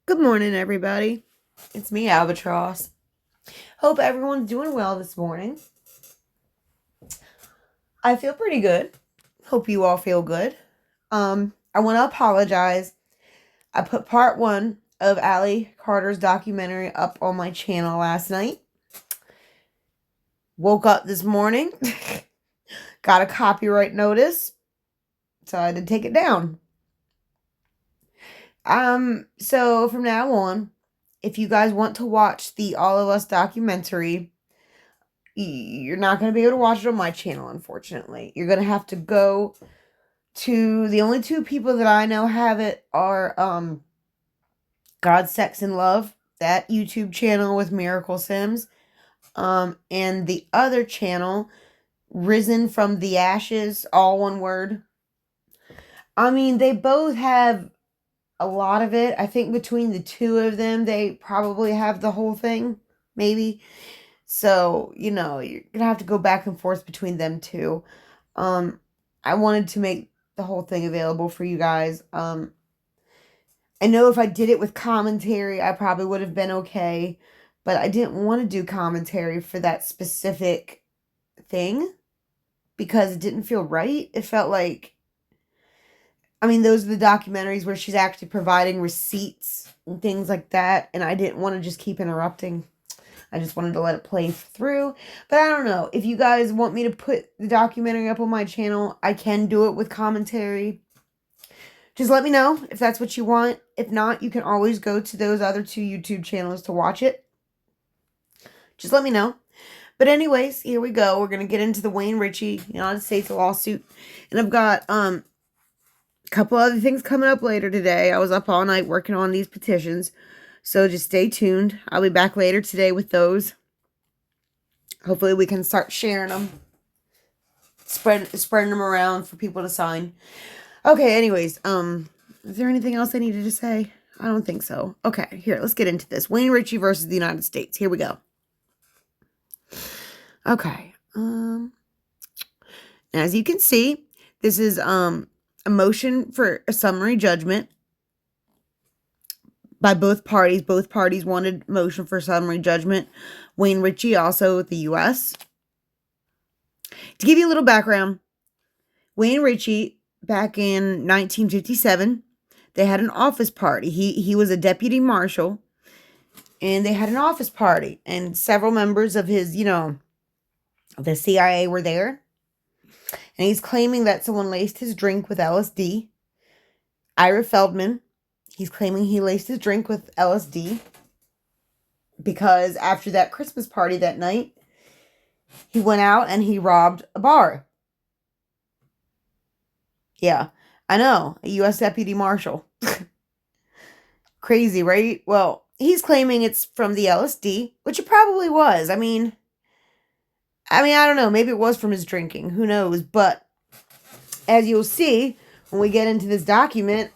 Good morning, everybody. It's me, Albatross. Hope everyone's doing well this morning. I feel pretty good. Hope you all feel good. I want to apologize. I put part one of Allie Carter's documentary up on my channel last night. Woke up this morning, got a copyright notice, so I had to take it down. So from now on, if you guys want to watch the All of Us documentary, you're not going to be able to watch it on my channel, unfortunately. You're going to have to go to the only two people that I know have it are God, Sex, and Love, that YouTube channel with Miracle Sims, and the other channel, Risen from the Ashes, all one word. I mean, they both have a lot of it. I think between the two of them, they probably have the whole thing, maybe. So, you're gonna have to go back and forth between them two. I wanted to make the whole thing available for you guys. I know if I did it with commentary, I probably would have been okay, but I didn't want to do commentary for that specific thing because it didn't feel right. It felt like, those are the documentaries where she's actually providing receipts and things like that, and I didn't want to just keep interrupting. I just wanted to let it play through. But I don't know. If you guys want me to put the documentary up on my channel, I can do it with commentary. Just let me know if that's what you want. If not, you can always go to those other two YouTube channels to watch it. Just let me know. But anyways, here we go. We're going to get into the Wayne Ritchie United States lawsuit. And I've got a couple other things coming up later today. I was up all night working on these petitions. So just stay tuned. I'll be back later today with those. Hopefully we can start sharing them. Spreading them around for people to sign. Okay, anyways, is there anything else I needed to say? I don't think so. Okay, here, let's get into this. Wayne Ritchie versus the United States. Here we go. Okay. As you can see, this is a motion for a summary judgment by both parties. Both parties wanted motion for summary judgment. Wayne Ritchie, also with the U.S. To give you a little background, Wayne Ritchie, back in 1957, they had an office party. He was a deputy marshal, and they had an office party, and several members of his, the CIA were there. And he's claiming that someone laced his drink with LSD. Ira Feldman, he's claiming he laced his drink with LSD because after that Christmas party that night, he went out and he robbed a bar. Yeah, I know, a U.S. Deputy Marshal. Crazy, right? Well, he's claiming it's from the LSD, which it probably was. I don't know. Maybe it was from his drinking. Who knows? But as you'll see when we get into this document,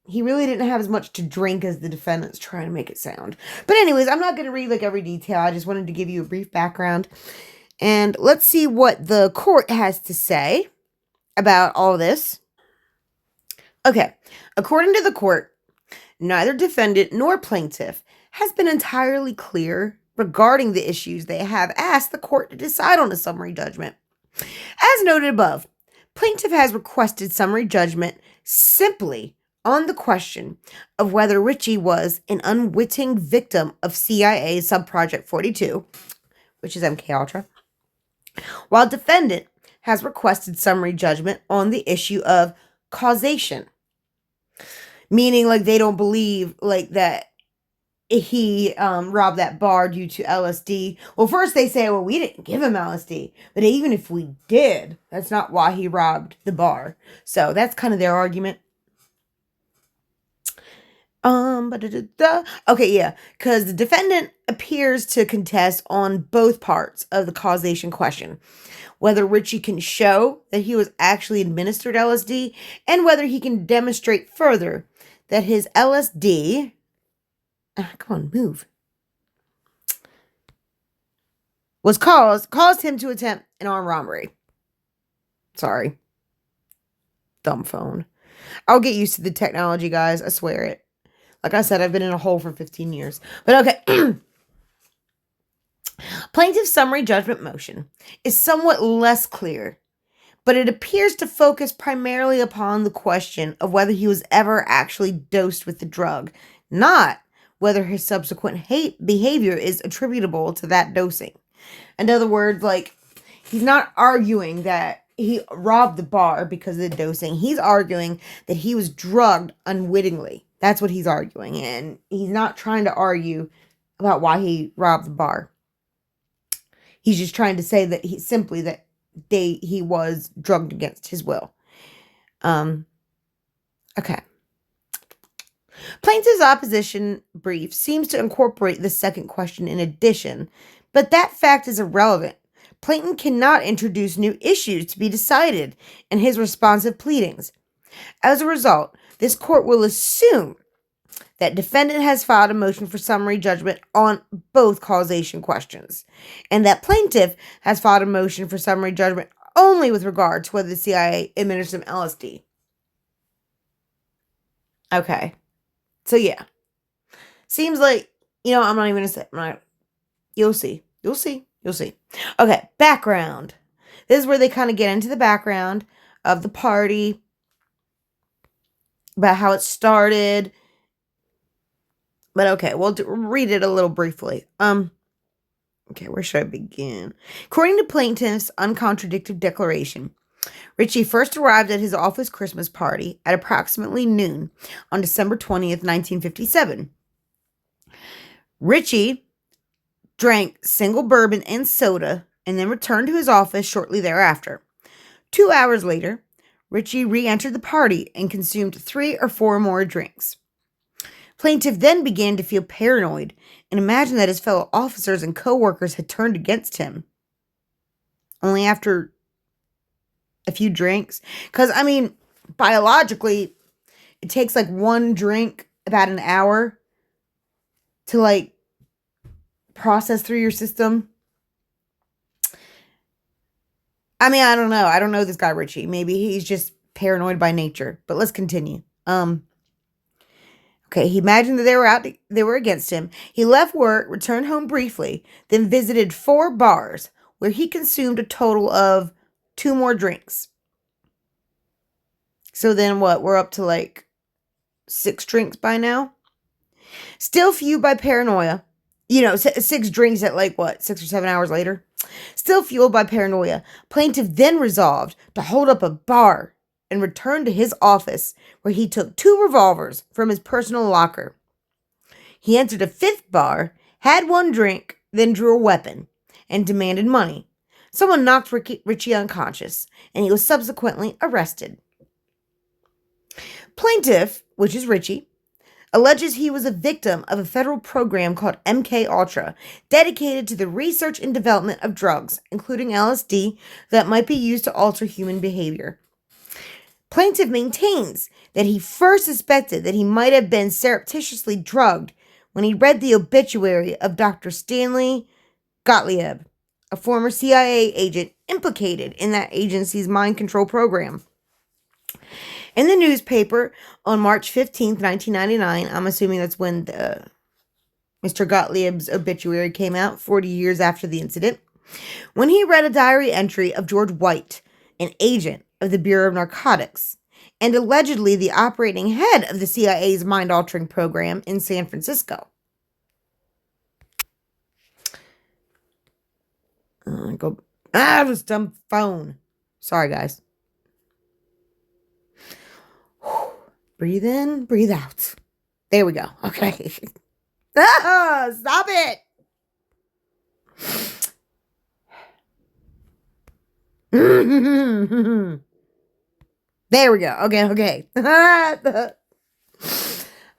he really didn't have as much to drink as the defendant's trying to make it sound. But anyways, I'm not going to read every detail. I just wanted to give you a brief background. And let's see what the court has to say about all this. Okay, according to the court, neither defendant nor plaintiff has been entirely clear regarding the issues they have asked the court to decide on a summary judgment. As noted above, plaintiff has requested summary judgment simply on the question of whether Ritchie was an unwitting victim of CIA Subproject 42, which is MKUltra, while defendant has requested summary judgment on the issue of causation, meaning like they don't believe like that he robbed that bar due to LSD. Well, first they say, well, we didn't give him LSD, but even if we did, that's not why he robbed the bar. So that's kind of their argument. Okay, yeah, because the defendant appears to contest on both parts of the causation question, whether Ritchie can show that he was actually administered LSD and whether he can demonstrate further that his LSD, come on, move, was caused him to attempt an armed robbery. Sorry. Dumb phone. I'll get used to the technology, guys. I swear it. Like I said, I've been in a hole for 15 years. But okay. Plaintiff's summary judgment motion is somewhat less clear, but it appears to focus primarily upon the question of whether he was ever actually dosed with the drug, not whether his subsequent behavior is attributable to that dosing. In other words, like, he's not arguing that he robbed the bar because of the dosing. He's arguing that he was drugged unwittingly. That's what he's arguing. And he's not trying to argue about why he robbed the bar. He's just trying to say that he was drugged against his will. Okay. Plaintiff's opposition brief seems to incorporate the second question in addition, but that fact is irrelevant. Plaintiff cannot introduce new issues to be decided in his responsive pleadings. As a result, this court will assume that defendant has filed a motion for summary judgment on both causation questions, and that plaintiff has filed a motion for summary judgment only with regard to whether the CIA administered him LSD. Okay. So yeah. Seems like, I'm not even going to say, you'll see. You'll see. Okay, background. This is where they kind of get into the background of the party, about how it started. But okay, we'll read it a little briefly. Okay, where should I begin? According to plaintiff's uncontradicted declaration, Ritchie first arrived at his office Christmas party at approximately noon on December 20th, 1957. Ritchie drank single bourbon and soda and then returned to his office shortly thereafter. 2 hours later, Ritchie re-entered the party and consumed 3 or 4 more drinks. Plaintiff then began to feel paranoid and imagined that his fellow officers and co-workers had turned against him. Only after a few drinks. Because, biologically, it takes like one drink about an hour to process through your system. I don't know. I don't know this guy Ritchie. Maybe he's just paranoid by nature. But let's continue. Okay, he imagined that they were against him. He left work, returned home briefly, then visited 4 bars where he consumed a total of 2 more drinks. So then what? We're up to 6 drinks by now. Still fueled by paranoia. 6 drinks at 6 or 7 hours later. Still fueled by paranoia, plaintiff then resolved to hold up a bar and returned to his office, where he took 2 revolvers from his personal locker. He entered a 5th bar, had 1 drink, then drew a weapon and demanded money. Someone knocked Ritchie unconscious, and he was subsequently arrested. Plaintiff, which is Ritchie, alleges he was a victim of a federal program called MK Ultra, dedicated to the research and development of drugs, including LSD, that might be used to alter human behavior. Plaintiff maintains that he first suspected that he might have been surreptitiously drugged when he read the obituary of Dr. Stanley Gottlieb, a former CIA agent implicated in that agency's mind control program. In the newspaper on March 15th, 1999, I'm assuming that's when Mr. Gottlieb's obituary came out, 40 years after the incident, when he read a diary entry of George White, an agent of the Bureau of Narcotics, and allegedly the operating head of the CIA's mind-altering program in San Francisco. This dumb phone. Sorry, guys. Breathe in, breathe out. There we go. Okay. Stop it. There we go. Okay.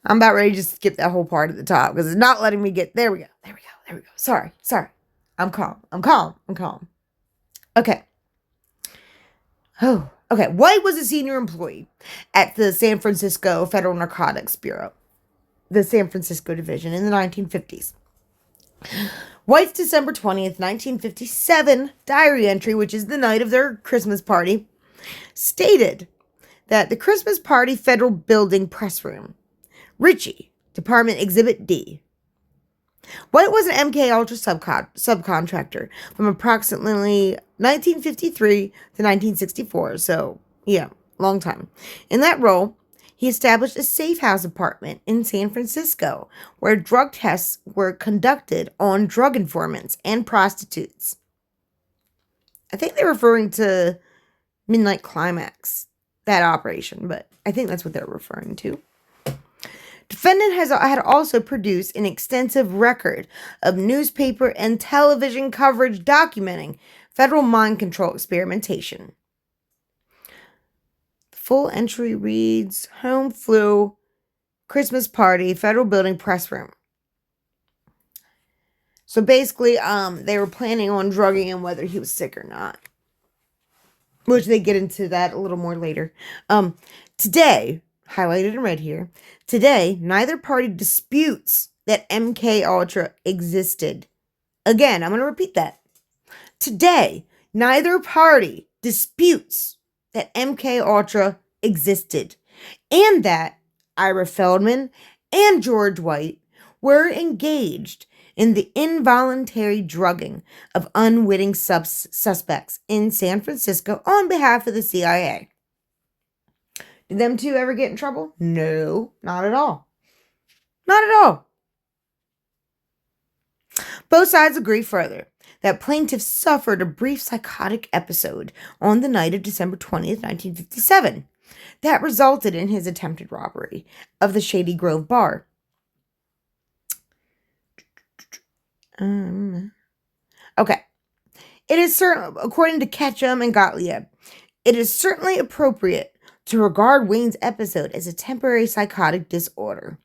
I'm about ready to just skip that whole part at the top because it's not letting me get. There we go. Sorry. I'm calm. Okay. Oh, okay. White was a senior employee at the San Francisco Federal Narcotics Bureau, the San Francisco division, in the 1950s. White's December 20th, 1957 diary entry, which is the night of their Christmas party, stated that the Christmas party federal building press room, Ritchie Department Exhibit D. White was an MK Ultra subcontractor from approximately 1953 to 1964, so yeah, long time. In that role, he established a safe house apartment in San Francisco where drug tests were conducted on drug informants and prostitutes. I think they're referring to Midnight Climax, that operation, but I think that's what they're referring to. Defendant had also produced an extensive record of newspaper and television coverage documenting federal mind control experimentation. The full entry reads, Home Flu, Christmas Party, Federal Building, Press Room. So basically, they were planning on drugging him whether he was sick or not. Which they get into that a little more later. Today, highlighted in red here, today, neither party disputes that MK Ultra existed. Again, I'm going to repeat that. Today, neither party disputes that MK Ultra existed and that Ira Feldman and George White were engaged in the involuntary drugging of unwitting suspects in San Francisco on behalf of the CIA. Did them two ever get in trouble? No, not at all. Not at all. Both sides agree further that plaintiff suffered a brief psychotic episode on the night of December 20th, 1957, that resulted in his attempted robbery of the Shady Grove bar. Okay. It is certain, according to Ketchum and Gottlieb, it is certainly appropriate to regard Wayne's episode as a temporary psychotic disorder.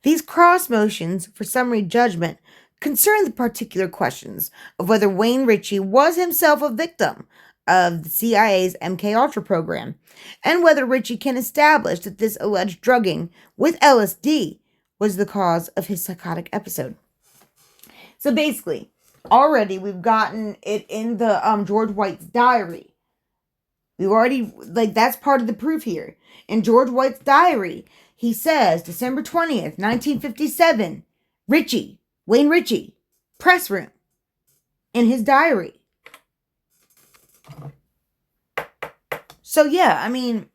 These cross motions for summary judgment concern the particular questions of whether Wayne Ritchie was himself a victim of the CIA's MK Ultra program, and whether Ritchie can establish that this alleged drugging with LSD was the cause of his psychotic episode. So basically, already we've gotten it in the George White's diary. We've already, that's part of the proof here. In George White's diary, he says, December 20th, 1957, Wayne Ritchie, press room, in his diary. So yeah, I mean,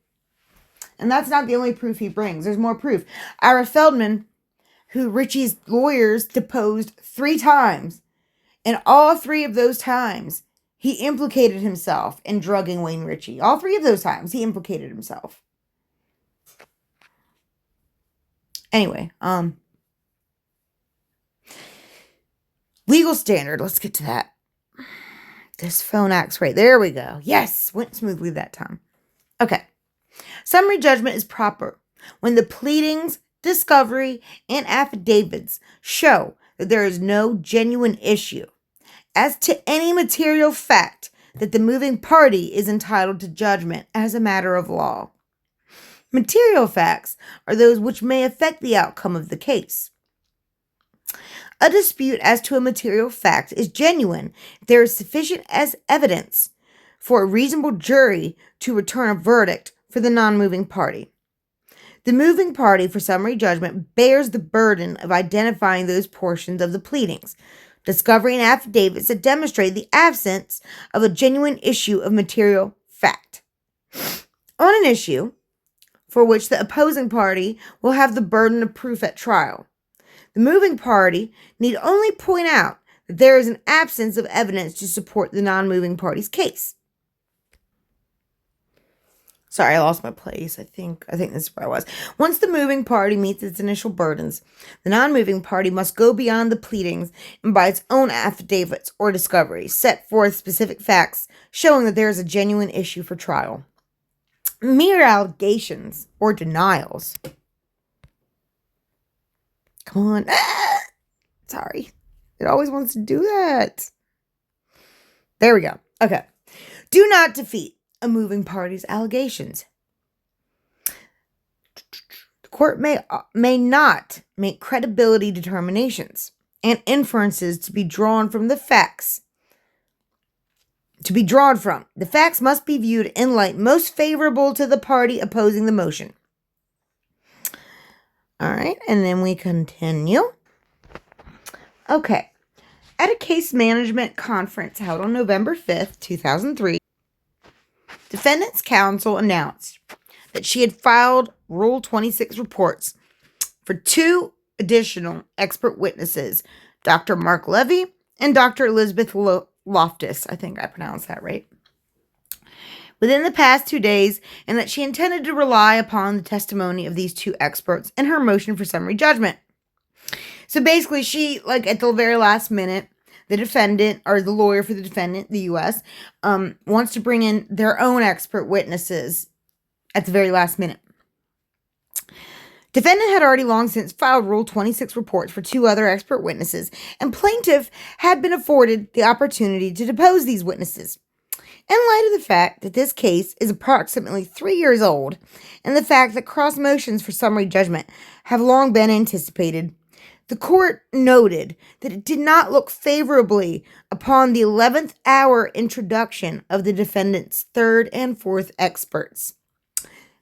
and that's not the only proof he brings. There's more proof. Ira Feldman, who Ritchie's lawyers deposed 3 times, and all 3 of those times, he implicated himself in drugging Wayne Ritchie. All 3 of those times, he implicated himself. Anyway, legal standard. Let's get to that. This phone acts right. There we go. Yes, went smoothly that time. Okay. Summary judgment is proper when the pleadings, discovery, and affidavits show that there is no genuine issue as to any material fact that the moving party is entitled to judgment as a matter of law. Material facts are those which may affect the outcome of the case. A dispute as to a material fact is genuine if there is sufficient as evidence for a reasonable jury to return a verdict for the non-moving party. The moving party for summary judgment bears the burden of identifying those portions of the pleadings, discovery, and affidavits that demonstrate the absence of a genuine issue of material fact. On an issue for which the opposing party will have the burden of proof at trial, the moving party need only point out that there is an absence of evidence to support the non-moving party's case. Sorry, I lost my place. I think this is where I was. Once the moving party meets its initial burdens, the non-moving party must go beyond the pleadings and by its own affidavits or discoveries set forth specific facts showing that there is a genuine issue for trial. Mere allegations or denials. Come on. Sorry. It always wants to do that. There we go. Okay. Do not defeat a moving party's allegations. The court may not make credibility determinations and inferences to be drawn from the facts. The facts must be viewed in light most favorable to the party opposing the motion. All right, and then we continue. Okay. At a case management conference held on November 5th, 2003, defendant's counsel announced that she had filed Rule 26 reports for two additional expert witnesses, Dr. Mark Levy and Dr. Elizabeth Loftus. I think I pronounced that right. Within the past 2 days, and that she intended to rely upon the testimony of these two experts in her motion for summary judgment. So basically, she, at the very last minute, the defendant, or the lawyer for the defendant, the U.S., wants to bring in their own expert witnesses at the very last minute. Defendant had already long since filed Rule 26 reports for two other expert witnesses, and plaintiff had been afforded the opportunity to depose these witnesses. In light of the fact that this case is approximately 3 years old, and the fact that cross motions for summary judgment have long been anticipated, the court noted that it did not look favorably upon the 11th hour introduction of the defendant's third and fourth experts.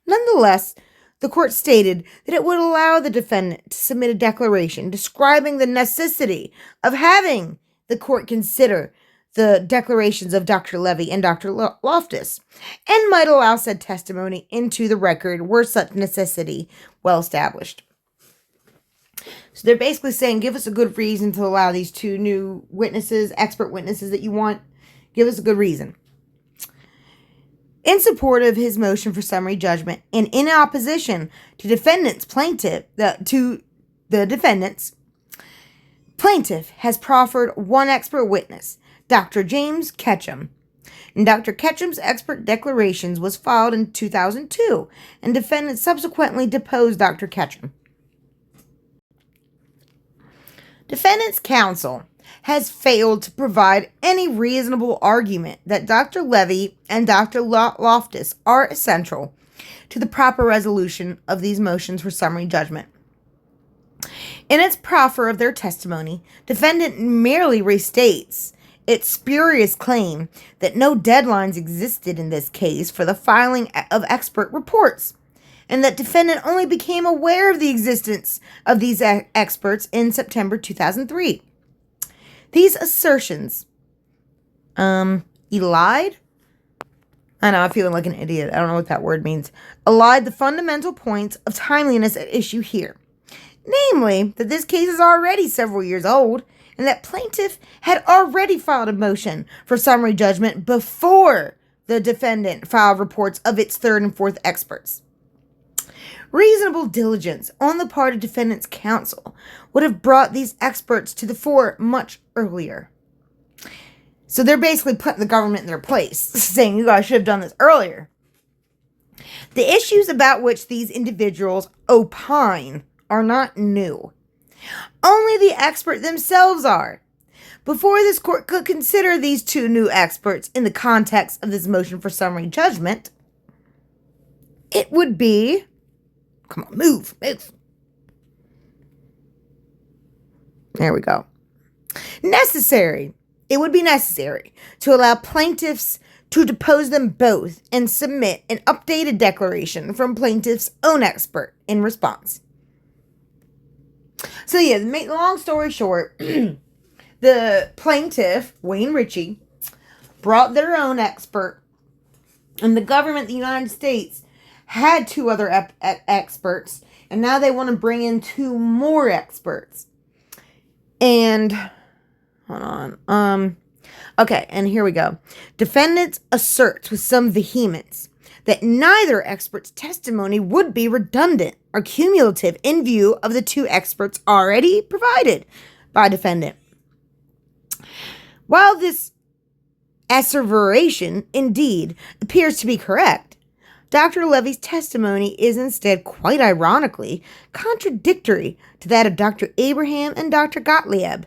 Nonetheless, the court stated that it would allow the defendant to submit a declaration describing the necessity of having the court consider the declarations of Dr. Levy and Dr. Loftus, and might allow said testimony into the record were such necessity well established. So they're basically saying, give us a good reason to allow these two new witnesses, expert witnesses that you want. Give us a good reason. In support of his motion for summary judgment and in opposition to the defendants, plaintiff has proffered one expert witness, Dr. James Ketchum. And Dr. Ketchum's expert declarations was filed in 2002, and defendants subsequently deposed Dr. Ketchum. Defendant's counsel has failed to provide any reasonable argument that Dr. Levy and Dr. Loftus are essential to the proper resolution of these motions for summary judgment. In its proffer of their testimony, defendant merely restates its spurious claim that no deadlines existed in this case for the filing of expert reports, and that defendant only became aware of the existence of these experts in September 2003. These assertions, elide? I know, I'm feeling like an idiot. I don't know what that word means. Elide the fundamental points of timeliness at issue here. Namely, that this case is already several years old, and that plaintiff had already filed a motion for summary judgment before the defendant filed reports of its third and fourth experts. Reasonable diligence on the part of defendant's counsel would have brought these experts to the fore much earlier. So they're basically putting the government in their place, saying you guys should have done this earlier. The issues about which these individuals opine are not new. Only the expert themselves are. Before this court could consider these two new experts in the context of this motion for summary judgment, it would be... Come on, move. There we go. It would be necessary to allow plaintiffs to depose them both and submit an updated declaration from plaintiff's own expert in response. So yeah, long story short, the plaintiff, Wayne Ritchie, brought their own expert, and the government, the United States, had two other experts, and now they want to bring in two more experts. And, hold on, okay, and here we go. Defendant asserts with some vehemence that neither expert's testimony would be redundant or cumulative in view of the two experts already provided by defendant. While this asseveration indeed appears to be correct, Dr. Levy's testimony is instead, quite ironically, contradictory to that of Dr. Abraham and Dr. Gottlieb.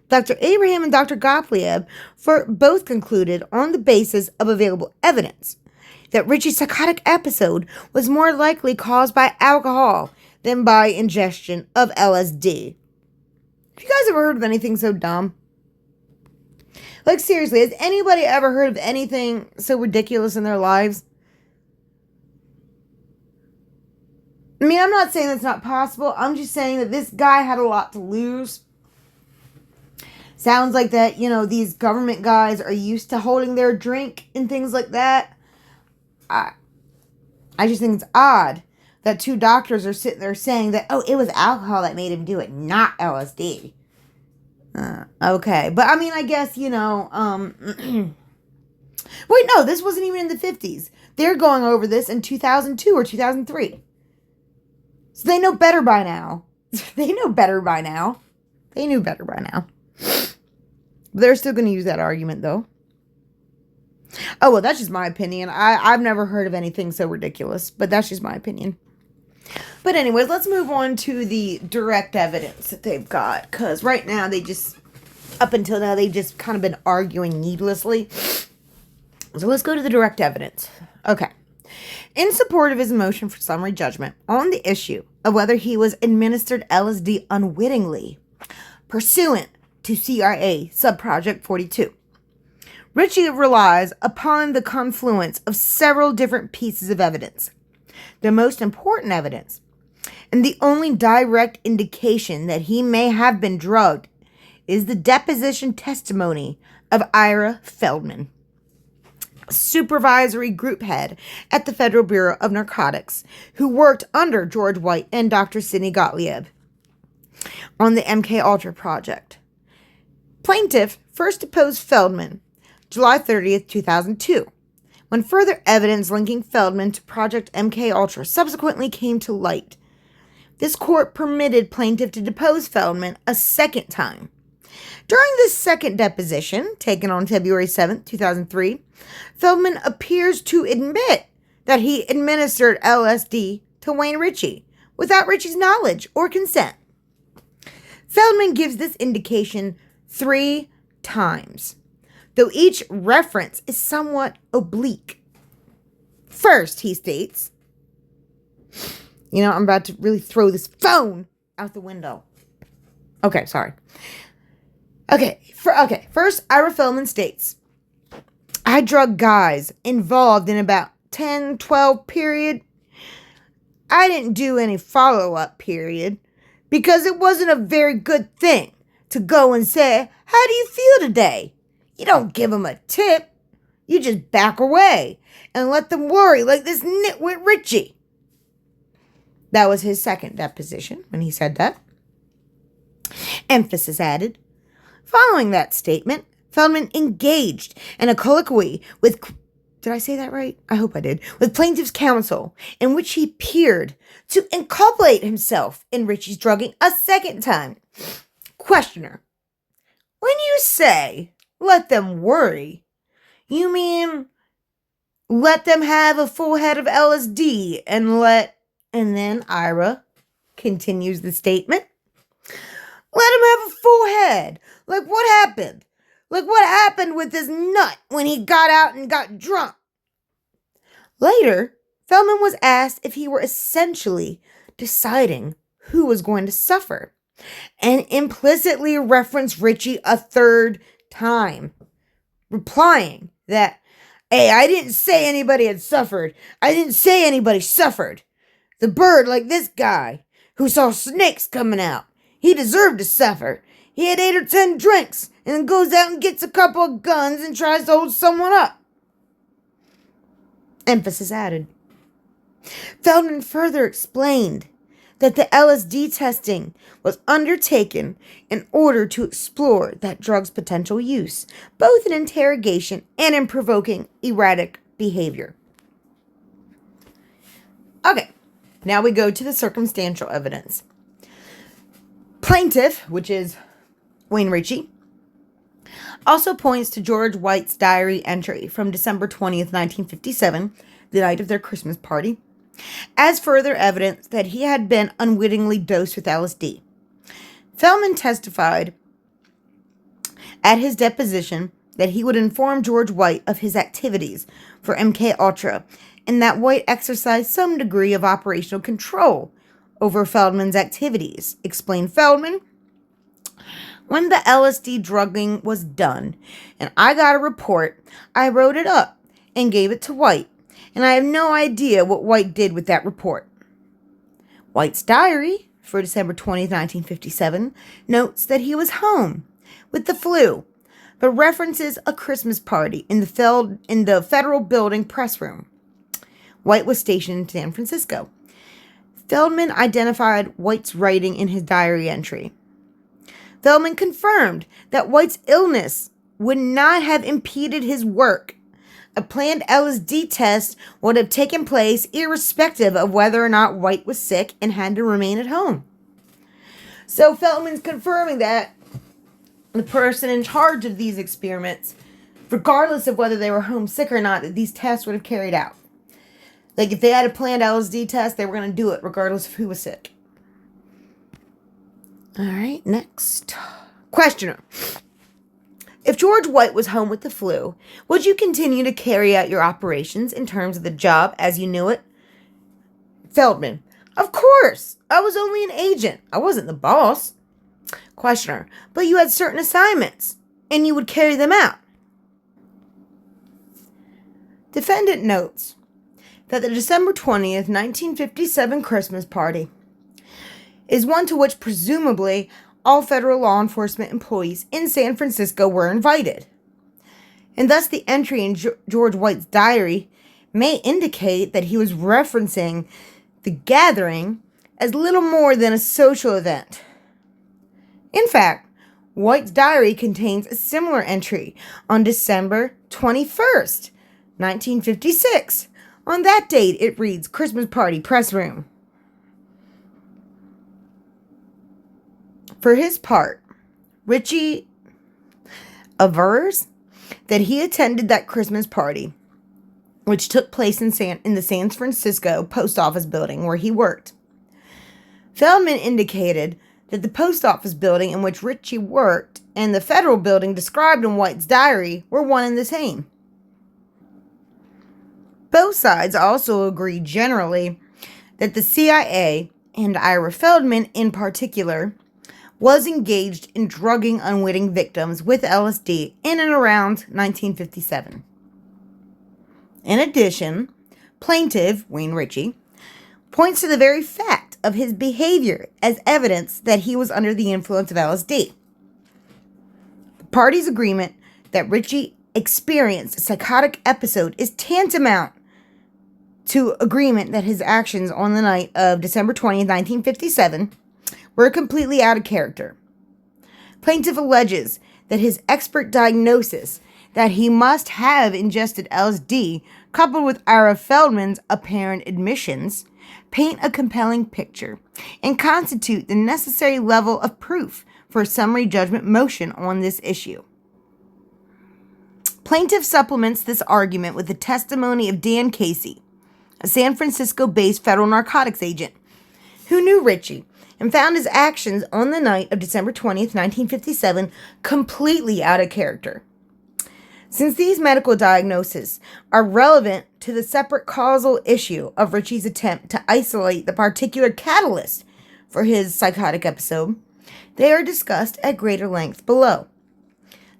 Dr. Abraham and Dr. Gottlieb both concluded on the basis of available evidence that Ritchie's psychotic episode was more likely caused by alcohol than by ingestion of LSD. Have you guys ever heard of anything so dumb? Like, seriously, has anybody ever heard of anything so ridiculous in their lives? I mean, I'm not saying that's not possible. I'm just saying that this guy had a lot to lose. Sounds like that, these government guys are used to holding their drink and things like that. I just think it's odd that two doctors are sitting there saying that, oh, it was alcohol that made him do it, not LSD. Okay. But I mean, I guess, wait, no, this wasn't even in the 50s. They're going over this in 2002 or 2003. So they know better by now. They knew better by now. But they're still going to use that argument, though. Oh, well, that's just my opinion. I've never heard of anything so ridiculous, but that's just my opinion. But anyways, let's move on to the direct evidence that they've got. Because right now, up until now, they've just kind of been arguing needlessly. So let's go to the direct evidence. Okay. In support of his motion for summary judgment on the issue of whether he was administered LSD unwittingly, pursuant to CIA Subproject 42, Ritchie relies upon the confluence of several different pieces of evidence. The most important evidence, and the only direct indication that he may have been drugged, is the deposition testimony of Ira Feldman, supervisory group head at the Federal Bureau of Narcotics, who worked under George White and Dr. Sidney Gottlieb on the MKUltra project. Plaintiff first deposed Feldman July 30th, 2002, when further evidence linking Feldman to Project MKUltra subsequently came to light. This court permitted plaintiff to depose Feldman a second time. During this second deposition, taken on February 7th, 2003, Feldman appears to admit that he administered LSD to Wayne Ritchie without Ritchie's knowledge or consent. Feldman gives this indication 3 times, though each reference is somewhat oblique. First, he states, I'm about to really throw this phone out the window. Okay, sorry. First, Ira Feldman states, I drug guys involved in about 10, 12 period. I didn't do any follow-up period because it wasn't a very good thing to go and say, how do you feel today? You don't give them a tip. You just back away and let them worry like this nitwit Ritchie. That was his second deposition when he said that. Emphasis added. Following that statement, Feldman engaged in a colloquy with, did I say that right? I hope I did, with plaintiff's counsel, in which he appeared to inculpate himself in Ritchie's drugging a second time. Questioner, when you say, let them worry, you mean let them have a full head of LSD and then Ira continues the statement. Let him have a full head. Like what happened? Like what happened with this nut when he got out and got drunk? Later, Feldman was asked if he were essentially deciding who was going to suffer, and implicitly referenced Ritchie a third time, replying that, hey, I didn't say anybody had suffered. I didn't say anybody suffered. The bird, like this guy, who saw snakes coming out, he deserved to suffer. He had 8 or 10 drinks, and then goes out and gets a couple of guns and tries to hold someone up. Emphasis added. Feldman further explained that the LSD testing was undertaken in order to explore that drug's potential use, both in interrogation and in provoking erratic behavior. Okay, now we go to the circumstantial evidence. Plaintiff, which is Wayne Ritchie, also points to George White's diary entry from December 20th, 1957, the night of their Christmas party, as further evidence that he had been unwittingly dosed with LSD. Feldman testified at his deposition that he would inform George White of his activities for MKUltra, and that White exercised some degree of operational control over Feldman's activities, explained Feldman. When the LSD drugging was done and I got a report, I wrote it up and gave it to White, and I have no idea what White did with that report. White's diary for December 20th, 1957, notes that he was home with the flu, but references a Christmas party in the federal building press room. White was stationed in San Francisco. Feldman identified White's writing in his diary entry. Feldman confirmed that White's illness would not have impeded his work. A planned LSD test would have taken place irrespective of whether or not White was sick and had to remain at home. So Feldman's confirming that the person in charge of these experiments, regardless of whether they were homesick or not, that these tests would have carried out. Like if they had a planned LSD test, they were going to do it regardless of who was sick. All right, next. Questioner. If George White was home with the flu, would you continue to carry out your operations in terms of the job as you knew it? Feldman. Of course. I was only an agent. I wasn't the boss. Questioner. But you had certain assignments, and you would carry them out. Defendant notes that the December 20th, 1957 Christmas party is one to which presumably all federal law enforcement employees in San Francisco were invited. And thus the entry in George White's diary may indicate that he was referencing the gathering as little more than a social event. In fact, White's diary contains a similar entry on December 21st, 1956. On that date, it reads, Christmas party, press room. For his part, Ritchie avers that he attended that Christmas party, which took place in the San Francisco post office building where he worked. Feldman indicated that the post office building in which Ritchie worked and the federal building described in White's diary were one and the same. Both sides also agree generally that the CIA, and Ira Feldman in particular, was engaged in drugging unwitting victims with LSD in and around 1957. In addition, plaintiff Wayne Ritchie points to the very fact of his behavior as evidence that he was under the influence of LSD. The parties' agreement that Ritchie experienced a psychotic episode is tantamount to agreement that his actions on the night of December 20th, 1957 were completely out of character. Plaintiff alleges that his expert diagnosis that he must have ingested LSD, coupled with Ira Feldman's apparent admissions, paint a compelling picture and constitute the necessary level of proof for a summary judgment motion on this issue. Plaintiff supplements this argument with the testimony of Dan Casey, a San Francisco-based federal narcotics agent who knew Ritchie and found his actions on the night of December 20th, 1957, completely out of character. Since these medical diagnoses are relevant to the separate causal issue of Ritchie's attempt to isolate the particular catalyst for his psychotic episode, they are discussed at greater length below.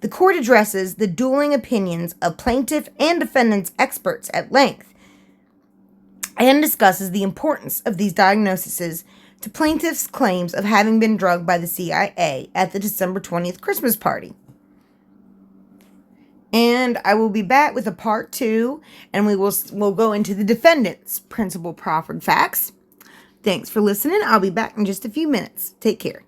The court addresses the dueling opinions of plaintiff and defendant's experts at length and discusses the importance of these diagnoses to plaintiff's claims of having been drugged by the CIA at the December 20th Christmas party. And I will be back with a part 2, and we'll go into the defendant's principal proffered facts. Thanks for listening. I'll be back in just a few minutes. Take care.